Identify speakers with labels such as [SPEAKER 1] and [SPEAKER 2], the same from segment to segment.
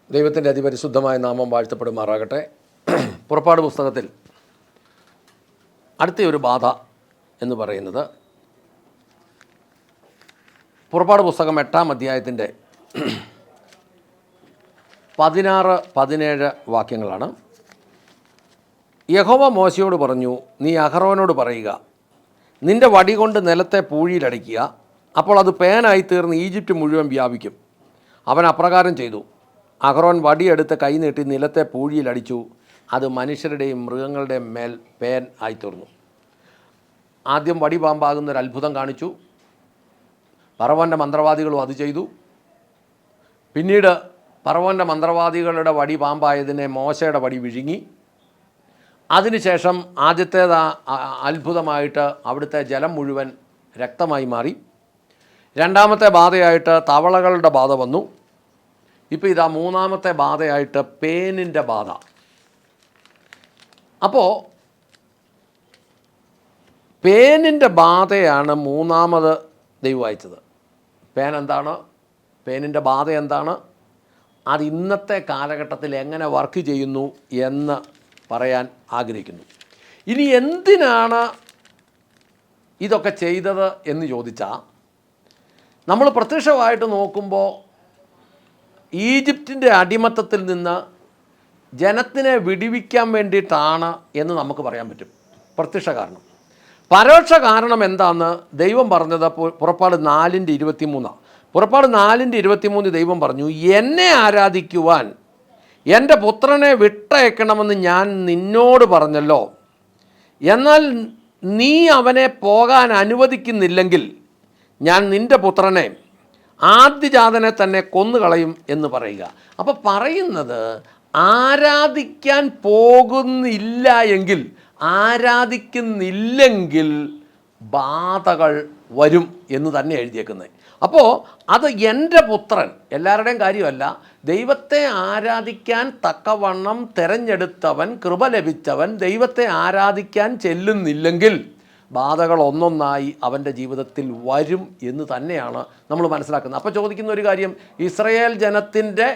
[SPEAKER 1] ദൈവത്തിൻ്റെ അതിപരിശുദ്ധമായ നാമം വാഴ്ത്തപ്പെടുമാറാകട്ടെ. പുറപ്പാട് പുസ്തകത്തിൽ അടുത്തൊരു ബാധ എന്ന് പറയുന്നത് പുറപ്പാട് പുസ്തകം 8-ാം അധ്യായത്തിൻ്റെ 16-17 വാക്യങ്ങളാണ്. യഹോവ മോശയോട് പറഞ്ഞു, നീ അഹറോനോട് പറയുക, നിൻ്റെ വടി കൊണ്ട് നിലത്തെ പൂഴിയിലടിക്കുക, അപ്പോൾ അത് പേനായി തീർന്ന് ഈജിപ്റ്റ് മുഴുവൻ വ്യാപിക്കും. അവൻ അപ്രകാരം ചെയ്തു. അഹറോൻ വടിയെടുത്ത് കൈ നീട്ടി നിലത്തെ പൂഴിയിലടിച്ചു. അത് മനുഷ്യരുടെയും മൃഗങ്ങളുടെയും മേൽ പേൻ ആയിത്തീർന്നു. ആദ്യം വടി പാമ്പാകുന്നൊരു അത്ഭുതം കാണിച്ചു. ഫറവോൻ്റെ മന്ത്രവാദികളും അത് ചെയ്തു. പിന്നീട് ഫറവോൻ്റെ മന്ത്രവാദികളുടെ വടി പാമ്പായതിനെ മോശയുടെ വടി വിഴുങ്ങി. അതിനുശേഷം ആദ്യത്തേത് അത്ഭുതമായിട്ട് അവിടുത്തെ ജലം മുഴുവൻ രക്തമായി മാറി. രണ്ടാമത്തെ ബാധയായിട്ട് തവളകളുടെ ബാധ വന്നു. ഇപ്പോൾ ഇതാ മൂന്നാമത്തെ ബാധയായിട്ട് പേനിൻ്റെ ബാധ. അപ്പോൾ പേനിൻ്റെ ബാധയാണ് മൂന്നാമത് ദൈവം അയച്ചത്. പേൻ എന്താണ്? പേനിൻ്റെ ബാധ എന്താണ്? അത് ഇന്നത്തെ കാലഘട്ടത്തിൽ എങ്ങനെ വർക്ക് ചെയ്യുന്നു എന്ന് പറയാൻ ആഗ്രഹിക്കുന്നു. ഇനി എന്തിനാണ് ഇതൊക്കെ ചെയ്തത് എന്ന് ചോദിച്ചാൽ, നമ്മൾ പ്രത്യക്ഷമായിട്ട് നോക്കുമ്പോൾ ഈജിപ്തിൻ്റെ അടിമത്തത്തിൽ നിന്ന് ജനത്തിനെ വിടുവിക്കാൻ വേണ്ടിയിട്ടാണ് എന്ന് നമുക്ക് പറയാൻ പറ്റും. പ്രത്യക്ഷ കാരണം. പരോക്ഷ കാരണം എന്താണെന്ന് ദൈവം പറഞ്ഞത് പുറപ്പാട് 4:23. പുറപ്പാട് 4:23 ദൈവം പറഞ്ഞു, എന്നെ ആരാധിക്കുവാൻ എൻ്റെ പുത്രനെ വിട്ടയക്കണമെന്ന് ഞാൻ നിന്നോട് പറഞ്ഞല്ലോ, എന്നാൽ നീ അവനെ പോകാൻ അനുവദിക്കുന്നില്ലെങ്കിൽ ഞാൻ നിൻ്റെ പുത്രനെ ആദ്യജാതനെ തന്നെ കൊന്നുകളയും എന്ന് പറയുക. അപ്പോൾ പറയുന്നത്, ആരാധിക്കാൻ പോകുന്നില്ല എങ്കിൽ, ആരാധിക്കുന്നില്ലെങ്കിൽ ബാധകൾ വരും എന്ന് തന്നെ എഴുതിയേക്കുന്നത്. അപ്പോൾ അത് എൻ്റെ പുത്രൻ, എല്ലാവരുടെയും കാര്യമല്ല, ദൈവത്തെ ആരാധിക്കാൻ തക്കവണ്ണം തിരഞ്ഞെടുത്തവൻ, കൃപ ലഭിച്ചവൻ ദൈവത്തെ ആരാധിക്കാൻ ചെല്ലുന്നില്ലെങ്കിൽ ബാധകൾ ഒന്നൊന്നായി അവൻ്റെ ജീവിതത്തിൽ വരും എന്ന് തന്നെയാണ് നമ്മൾ മനസ്സിലാക്കുന്നത്. അപ്പോൾ ചോദിക്കുന്ന ഒരു കാര്യം, ഇസ്രയേൽ ജനത്തിൻ്റെ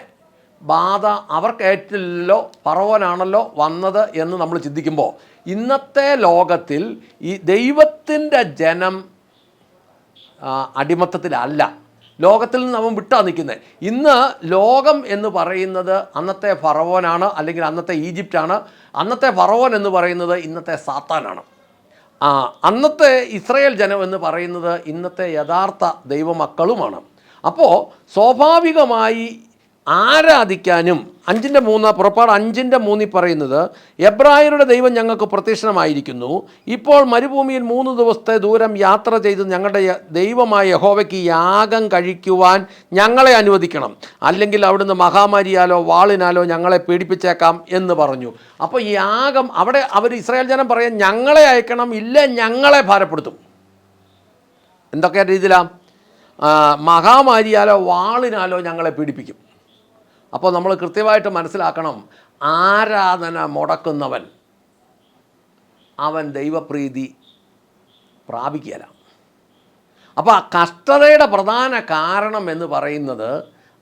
[SPEAKER 1] ബാധ അവർക്കേറ്റില്ലല്ലോ, ഫറവോനാണല്ലോ വന്നത് എന്ന് നമ്മൾ ചിന്തിക്കുമ്പോൾ, ഇന്നത്തെ ലോകത്തിൽ ഈ ദൈവത്തിൻ്റെ ജനം അടിമത്തത്തിലല്ല, ലോകത്തിൽ നിന്ന് അവൻ വിട്ടാ നിൽക്കുന്നത്. ഇന്ന് ലോകം എന്ന് പറയുന്നത് അന്നത്തെ ഫറവോനാണ്, അല്ലെങ്കിൽ അന്നത്തെ ഈജിപ്റ്റാണ്. അന്നത്തെ ഫറവോൻ എന്ന് പറയുന്നത് ഇന്നത്തെ സാത്താനാണ്. അന്നത്തെ ഇസ്രയേൽ ജനം എന്ന് പറയുന്നത് ഇന്നത്തെ യഥാർത്ഥ ദൈവമക്കളുമാണ്. അപ്പോൾ സ്വാഭാവികമായി ആരാധിക്കാനും 5:3 പുറപ്പാട് 5:3 പറയുന്നത്, എബ്രായരുടെ ദൈവം ഞങ്ങൾക്ക് പ്രത്യക്ഷമായിരിക്കുന്നു. ഇപ്പോൾ മരുഭൂമിയിൽ 3 ദിവസത്തെ ദൂരം യാത്ര ചെയ്ത് ഞങ്ങളുടെ ദൈവമായ യഹോവയ്ക്ക് യാഗം കഴിക്കുവാൻ ഞങ്ങളെ അനുവദിക്കണം, അല്ലെങ്കിൽ അവിടുന്ന് മഹാമാരിയാലോ വാളിനാലോ ഞങ്ങളെ പീഡിപ്പിച്ചേക്കാം എന്ന് പറഞ്ഞു. അപ്പോൾ യാഗം, അവിടെ അവർ ഇസ്രായേൽ ജനം പറയാൻ, ഞങ്ങളെ അയക്കണം, ഇല്ല ഞങ്ങളെ ഭാരപ്പെടുത്തും. എന്തൊക്കെ രീതിയിലാണ്? മഹാമാരിയാലോ വാളിനാലോ ഞങ്ങളെ പീഡിപ്പിക്കും. അപ്പോൾ നമ്മൾ കൃത്യമായിട്ട് മനസ്സിലാക്കണം, ആരാധന മുടക്കുന്നവൻ അവൻ ദൈവപ്രീതി പ്രാപിക്കുകയില്ല. അപ്പോൾ ആ കഷ്ടതയുടെ പ്രധാന കാരണം എന്ന് പറയുന്നത്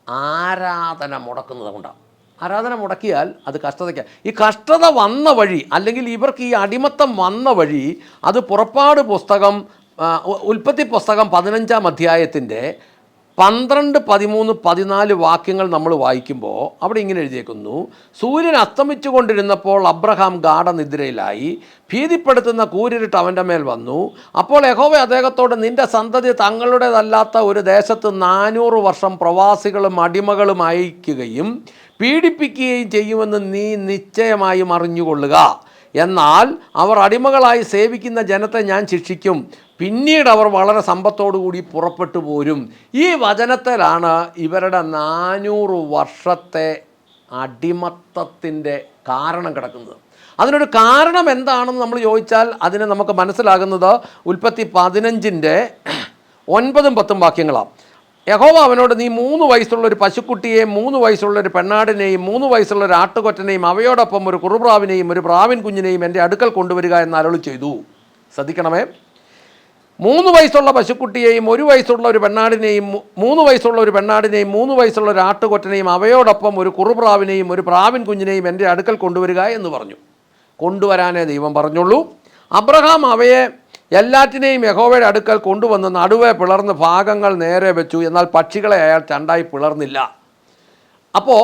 [SPEAKER 1] ആരാധന മുടക്കുന്നത് കൊണ്ടാണ്. ആരാധന മുടക്കിയാൽ അത് കഷ്ടതയ്ക്ക്. ഈ കഷ്ടത വന്ന വഴി, അല്ലെങ്കിൽ ഇവർക്ക് ഈ അടിമത്തം വന്ന വഴി, അത് പുറപ്പാട് പുസ്തകം, ഉൽപ്പത്തി പുസ്തകം 15-ാം അധ്യായത്തിൻ്റെ 12, 13, 14 വാക്യങ്ങൾ നമ്മൾ വായിക്കുമ്പോൾ അവിടെ ഇങ്ങനെ എഴുതിയേക്കുന്നു, സൂര്യൻ അസ്തമിച്ചു കൊണ്ടിരുന്നപ്പോൾ അബ്രഹാം ഗാഢനിദ്രയിലായി, ഭീതിപ്പെടുത്തുന്ന കൂരിരുട്ട് അവൻ്റെ മേൽ വന്നു. അപ്പോൾ യഹോവ അദ്ദേഹത്തോട്, നിൻ്റെ സന്തതി തങ്ങളുടേതല്ലാത്ത ഒരു ദേശത്ത് 400 വർഷം പ്രവാസികളും അടിമകളും അയക്കുകയും പീഡിപ്പിക്കുകയും ചെയ്യുമെന്ന് നീ നിശ്ചയമായും അറിഞ്ഞുകൊള്ളുക. എന്നാൽ അവർ അടിമകളായി സേവിക്കുന്ന ജനത്തെ ഞാൻ ശിക്ഷിക്കും, പിന്നീട് അവർ വളരെ സമ്പത്തോടുകൂടി പുറപ്പെട്ടു പോരും. ഈ വചനത്തിലാണ് ഇവരുടെ 400 വർഷത്തെ അടിമത്തത്തിൻ്റെ കാരണം കിടക്കുന്നത്. അതിനൊരു കാരണം എന്താണെന്ന് നമ്മൾ ചോദിച്ചാൽ അതിന് നമുക്ക് മനസ്സിലാകുന്നത് ഉൽപ്പത്തി 15-ന്റെ 9-ഉം 10-ഉം വാക്യങ്ങളാണ്. യഹോവ അവനോട്, നീ 3 വയസ്സുള്ളൊരു പശുക്കുട്ടിയെയും 3 വയസ്സുള്ളൊരു പെണ്ണാടിനെയും 3 വയസ്സുള്ളൊരു ആട്ടുകൊറ്റനെയും അവയോടൊപ്പം ഒരു കുറുപ്രാവിനെയും ഒരു പ്രാവിൻ കുഞ്ഞിനെയും എൻ്റെ അടുക്കൽ കൊണ്ടുവരിക എന്ന് അരുളി ചെയ്തു. ശ്രദ്ധിക്കണമേ, 3 വയസ്സുള്ള പശുക്കുട്ടിയെയും 1 വയസ്സുള്ള ഒരു പെണ്ണാടിനെയും 3 വയസ്സുള്ള ഒരു പെണ്ണാടിനെയും 3 വയസ്സുള്ള ഒരു ആട്ടുകൊറ്റനെയും അവയോടൊപ്പം ഒരു കുറുപ്രാവിനെയും ഒരു പ്രാവിൻ കുഞ്ഞിനെയും എൻ്റെ അടുക്കൽ കൊണ്ടുവരിക എന്ന് പറഞ്ഞു. കൊണ്ടുവരാനേ ദൈവം പറഞ്ഞുള്ളൂ. അബ്രഹാം അവയെ എല്ലാറ്റിനെയും യഹോവയുടെ അടുക്കൽ കൊണ്ടുവന്ന് നടുവെ പിളർന്ന് ഭാഗങ്ങൾ നേരെ വെച്ചു. എന്നാൽ പക്ഷികളെ അയാൾ രണ്ടായി പിളർന്നില്ല. അപ്പോൾ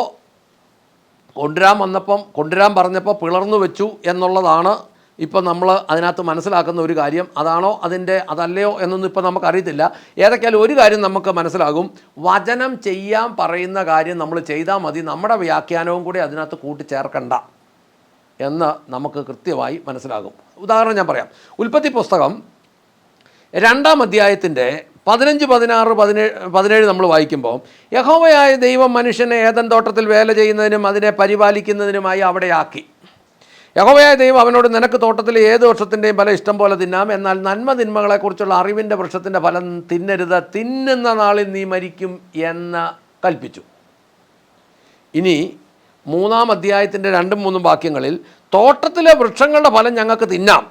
[SPEAKER 1] കൊണ്ടുവരാൻ പറഞ്ഞപ്പോൾ പിളർന്നു വെച്ചു എന്നുള്ളതാണ് ഇപ്പം നമ്മൾ അതിനകത്ത് മനസ്സിലാക്കുന്ന ഒരു കാര്യം. അതാണോ അതല്ലയോ എന്നൊന്നും ഇപ്പം നമുക്കറിയത്തില്ല. ഏതൊക്കെയാലും ഒരു കാര്യം നമുക്ക് മനസ്സിലാകും, വചനം ചെയ്യാൻ പറയുന്ന കാര്യം നമ്മൾ ചെയ്താൽ മതി, നമ്മുടെ വ്യാഖ്യാനവും കൂടി അതിനകത്ത് കൂട്ടിച്ചേർക്കണ്ട എന്ന് നമുക്ക് കൃത്യമായി മനസ്സിലാകും. ഉദാഹരണം ഞാൻ പറയാം. ഉൽപ്പത്തി പുസ്തകം 2-ാം അധ്യായത്തിൻ്റെ 15, 16, 17 നമ്മൾ വായിക്കുമ്പോൾ, യഹോവയായ ദൈവം മനുഷ്യനെ ഏദൻ തോട്ടത്തിൽ വേല ചെയ്യുന്നതിനും അതിനെ പരിപാലിക്കുന്നതിനുമായി അവിടെയാക്കി. യഹോവയായ ദൈവം അവനോട്, നിനക്ക് തോട്ടത്തിലെ ഏത് വൃക്ഷത്തിൻ്റെയും ഫലം ഇഷ്ടം പോലെ തിന്നാം, എന്നാൽ നന്മ തിന്മകളെക്കുറിച്ചുള്ള അറിവിൻ്റെ വൃക്ഷത്തിൻ്റെ ഫലം തിന്നരുത്, തിന്നുന്ന നാളിൽ നീ മരിക്കും എന്ന് കൽപ്പിച്ചു. ഇനി 3-ാം അധ്യായത്തിൻ്റെ 2-3 വാക്യങ്ങളിൽ, തോട്ടത്തിലെ വൃക്ഷങ്ങളുടെ ഫലം ഞങ്ങൾക്ക് തിന്നാം,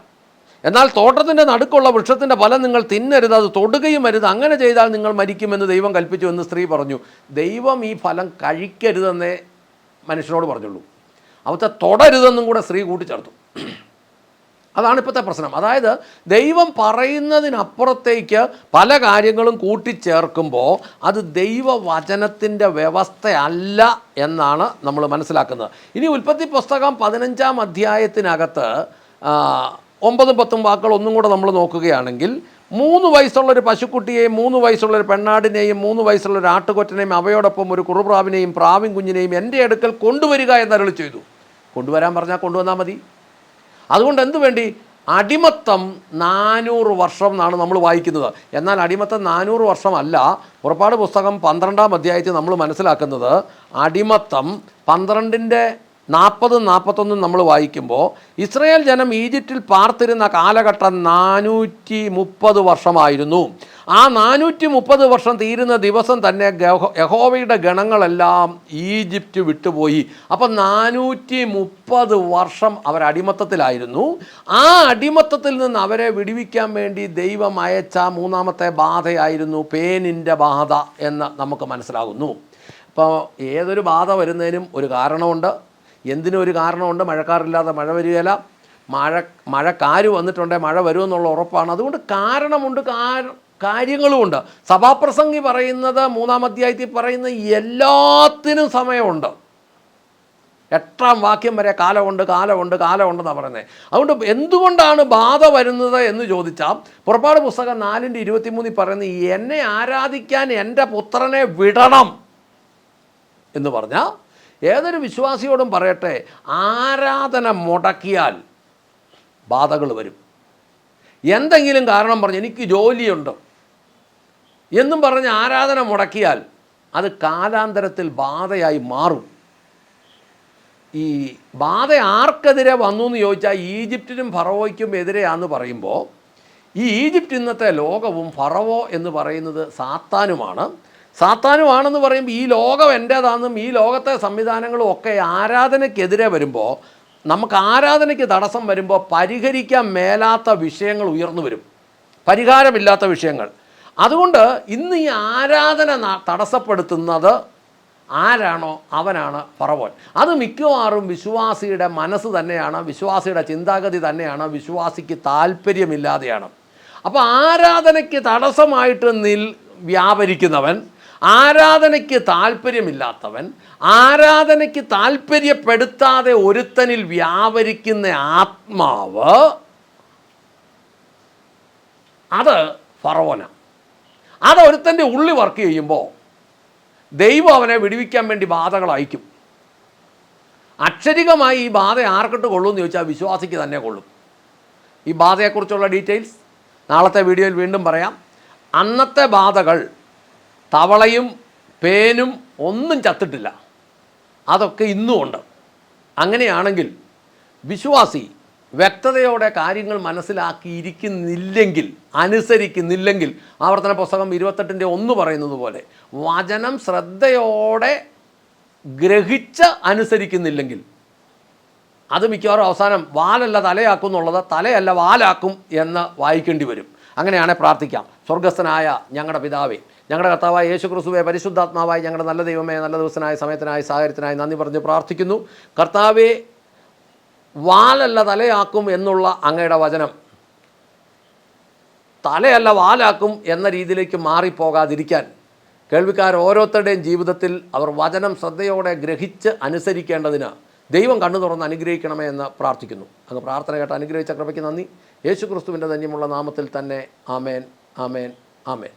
[SPEAKER 1] എന്നാൽ തോട്ടത്തിൻ്റെ നടുക്കുള്ള വൃക്ഷത്തിൻ്റെ ഫലം നിങ്ങൾ തിന്നരുത്, അത് തൊടുകയും അരുത്, അങ്ങനെ ചെയ്താൽ നിങ്ങൾ മരിക്കുമെന്ന് ദൈവം കൽപ്പിച്ചു എന്ന് സ്ത്രീ പറഞ്ഞു. ദൈവം ഈ ഫലം കഴിക്കരുതെന്നേ മനുഷ്യനോട് പറഞ്ഞുള്ളൂ. അവിടുത്തെ തൊടരുതെന്നും കൂടെ സ്ത്രീ കൂട്ടിച്ചേർത്തു. അതാണ് ഇപ്പോഴത്തെ പ്രശ്നം. അതായത് ദൈവം പറയുന്നതിനപ്പുറത്തേക്ക് പല കാര്യങ്ങളും കൂട്ടിച്ചേർക്കുമ്പോൾ അത് ദൈവവചനത്തിൻ്റെ വ്യവസ്ഥയല്ല എന്നാണ് നമ്മൾ മനസ്സിലാക്കുന്നത്. ഇനി ഉൽപ്പത്തി പുസ്തകം 15-ാം അധ്യായത്തിനകത്ത് 9, 10 വാക്കുകൾ ഒന്നും കൂടെ നമ്മൾ നോക്കുകയാണെങ്കിൽ, 3 വയസ്സുള്ളൊരു പശുക്കുട്ടിയെയും 3 വയസ്സുള്ളൊരു പെണ്ണാടിനെയും 3 വയസ്സുള്ളൊരു ആട്ടുകൊറ്റനെയും അവയോടൊപ്പം ഒരു കുറുപ്രാവിനെയും പ്രാവിൻ കുഞ്ഞിനെയും എൻ്റെ അടുക്കൽ കൊണ്ടുവരിക എന്നരുളി ചെയ്തു. കൊണ്ടുവരാൻ പറഞ്ഞാൽ കൊണ്ടുവന്നാൽ മതി. അതുകൊണ്ട് എന്തു വേണ്ടി? അടിമത്തം 400 വർഷം എന്നാണ് നമ്മൾ വായിക്കുന്നത്. എന്നാൽ അടിമത്തം 400 വർഷമല്ല. പുറപ്പാട് പുസ്തകം 12-ാം അധ്യായത്തിൽ നമ്മൾ മനസ്സിലാക്കുന്നത് അടിമത്തം 12-ന്റെ 40, 41 നമ്മൾ വായിക്കുമ്പോൾ, ഇസ്രായേൽ ജനം ഈജിപ്തിൽ പാർത്തിരുന്ന കാലഘട്ടം 430 വർഷമായിരുന്നു. ആ 430 വർഷം തീരുന്ന ദിവസം തന്നെ യഹോവയുടെ ഗണങ്ങളെല്ലാം ഈജിപ്റ്റ് വിട്ടുപോയി. അപ്പം 430 വർഷം അവർ അടിമത്തത്തിലായിരുന്നു. ആ അടിമത്തത്തിൽ നിന്ന് അവരെ വിടുവിക്കാൻ വേണ്ടി ദൈവം അയച്ച 3-ാമത്തെ ബാധയായിരുന്നു പേനിൻ്റെ ബാധ എന്ന് നമുക്ക് മനസ്സിലാകുന്നു. അപ്പോൾ ഏതൊരു ബാധ വരുന്നതിനും ഒരു കാരണമുണ്ട്. എന്തിനും ഒരു കാരണമുണ്ട്. മഴക്കാറില്ലാതെ മഴ വരികയില്ല, മഴക്കാര് വന്നിട്ടുണ്ടെങ്കിൽ മഴ വരുമെന്നുള്ള ഉറപ്പാണ്. അതുകൊണ്ട് കാരണമുണ്ട്, കാര്യങ്ങളുമുണ്ട്. സഭാപ്രസംഗി പറയുന്നത് 3-ാം അധ്യായത്തിൽ പറയുന്ന എല്ലാത്തിനും സമയമുണ്ട്. 8-ാം വാക്യം വരെ കാലമുണ്ടെന്നാണ് പറയുന്നത്. അതുകൊണ്ട് എന്തുകൊണ്ടാണ് ബാധ വരുന്നത് എന്ന് ചോദിച്ചാൽ, പുറപ്പാട് പുസ്തകം 4-ന്റെ 23 പറയുന്നത്, എന്നെ ആരാധിക്കാൻ എൻ്റെ പുത്രനെ വിടണം എന്ന് പറഞ്ഞാൽ, ഏതൊരു വിശ്വാസിയോടും പറയട്ടെ, ആരാധന മുടക്കിയാൽ ബാധകൾ വരും. എന്തെങ്കിലും കാരണം പറഞ്ഞ് എനിക്ക് ജോലിയുണ്ട് എന്നും പറഞ്ഞ് ആരാധന മുടക്കിയാൽ അത് കാലാന്തരത്തിൽ ബാധയായി മാറും. ഈ ബാധ ആർക്കെതിരെ വന്നു എന്ന് ചോദിച്ചാൽ, ഈജിപ്തിനും ഫറവോയ്ക്കും എതിരെയാണെന്ന് പറയുമ്പോൾ, ഈ ഈജിപ്റ്റ് ഇന്നത്തെ ലോകവും ഫറവോ എന്ന് പറയുന്നത് സാത്താനുമാണെന്ന് പറയുമ്പോൾ, ഈ ലോകം എൻ്റേതാണെന്നും ഈ ലോകത്തെ സംവിധാനങ്ങളും ഒക്കെ ആരാധനയ്ക്കെതിരെ വരുമ്പോൾ, നമുക്ക് ആരാധനയ്ക്ക് തടസ്സം വരുമ്പോൾ പരിഹരിക്കാൻ മേലാത്ത വിഷയങ്ങൾ ഉയർന്നു വരും, പരിഹാരമില്ലാത്ത വിഷയങ്ങൾ. അതുകൊണ്ട് ഇന്ന് ഈ ആരാധന തടസ്സപ്പെടുത്തുന്നത് ആരാണോ അവനാണ് ഫറവോൻ. അത് മിക്കവാറും വിശ്വാസിയുടെ മനസ്സ് തന്നെയാണ്, വിശ്വാസിയുടെ ചിന്താഗതി തന്നെയാണ്, വിശ്വാസിക്ക് താല്പര്യമില്ലാതെയാണ്. അപ്പോൾ ആരാധനയ്ക്ക് തടസ്സമായിട്ട് വ്യാപരിക്കുന്നവൻ, ആരാധനയ്ക്ക് താല്പര്യമില്ലാത്തവൻ, ആരാധനയ്ക്ക് താല്പര്യപ്പെടുത്താതെ ഒരുത്തനിൽ വ്യാപരിക്കുന്ന ആത്മാവ്, അത് ഫറവോനാണ്. അത് ഒരുത്തൻ്റെ ഉള്ളിൽ വർക്ക് ചെയ്യുമ്പോൾ ദൈവം അവനെ വിടുവിക്കാൻ വേണ്ടി ബാധകൾ അയക്കും. അക്ഷരികമായി ഈ ബാധ ആർക്കിട്ട് കൊള്ളുമെന്ന് ചോദിച്ചാൽ വിശ്വാസിക്ക് തന്നെ കൊള്ളും. ഈ ബാധയെക്കുറിച്ചുള്ള ഡീറ്റെയിൽസ് നാളത്തെ വീഡിയോയിൽ വീണ്ടും പറയാം. അന്നത്തെ ബാധകൾ തവളയും പേനും ഒന്നും ചത്തിട്ടില്ല, അതൊക്കെ ഇന്നും ഉണ്ട്. അങ്ങനെയാണെങ്കിൽ വിശ്വാസി വ്യക്തതയോടെ കാര്യങ്ങൾ മനസ്സിലാക്കിയിരിക്കുന്നില്ലെങ്കിൽ, അനുസരിക്കുന്നില്ലെങ്കിൽ, ആവർത്തന പുസ്തകം 28-ന്റെ 1 പറയുന്നത് പോലെ വചനം ശ്രദ്ധയോടെ ഗ്രഹിച്ച് അനുസരിക്കുന്നില്ലെങ്കിൽ അത് മിക്കവാറും അവസാനം വാലല്ല തലയാക്കും എന്നുള്ളത് തലയല്ല വാലാക്കും എന്ന് വായിക്കേണ്ടി വരും. അങ്ങനെയാണെ പ്രാർത്ഥിക്കാം. സ്വർഗസ്ഥനായ ഞങ്ങളുടെ പിതാവേ, ഞങ്ങളുടെ കർത്താവായ യേശു ക്രിസ്തുവേ, പരിശുദ്ധാത്മാവായി ഞങ്ങളുടെ നല്ല ദൈവമേ, നല്ല ദിവസനായ സമയത്തിനായി സാഹചര്യത്തിനായി നന്ദി പറഞ്ഞ് പ്രാർത്ഥിക്കുന്നു. കർത്താവേ, വാലല്ല തലയാക്കും എന്നുള്ള അങ്ങയുടെ വചനം തലയല്ല വാലാക്കും എന്ന രീതിയിലേക്ക് മാറിപ്പോകാതിരിക്കാൻ കേൾവിക്കാർ ഓരോരുത്തരുടെയും ജീവിതത്തിൽ അവർ വചനം ശ്രദ്ധയോടെ ഗ്രഹിച്ച് അനുസരിക്കേണ്ടതിന് ദൈവം കണ്ണു തുറന്ന് അനുഗ്രഹിക്കണമേ എന്ന് പ്രാർത്ഥിക്കുന്നു. അങ്ങ് പ്രാർത്ഥന കേട്ട് അനുഗ്രഹിച്ച കൃപയ്ക്ക് നന്ദി. യേശു ക്രിസ്തുവിൻ്റെ ധന്യമുള്ള നാമത്തിൽ തന്നെ. ആമേൻ, ആമേൻ, ആമേൻ.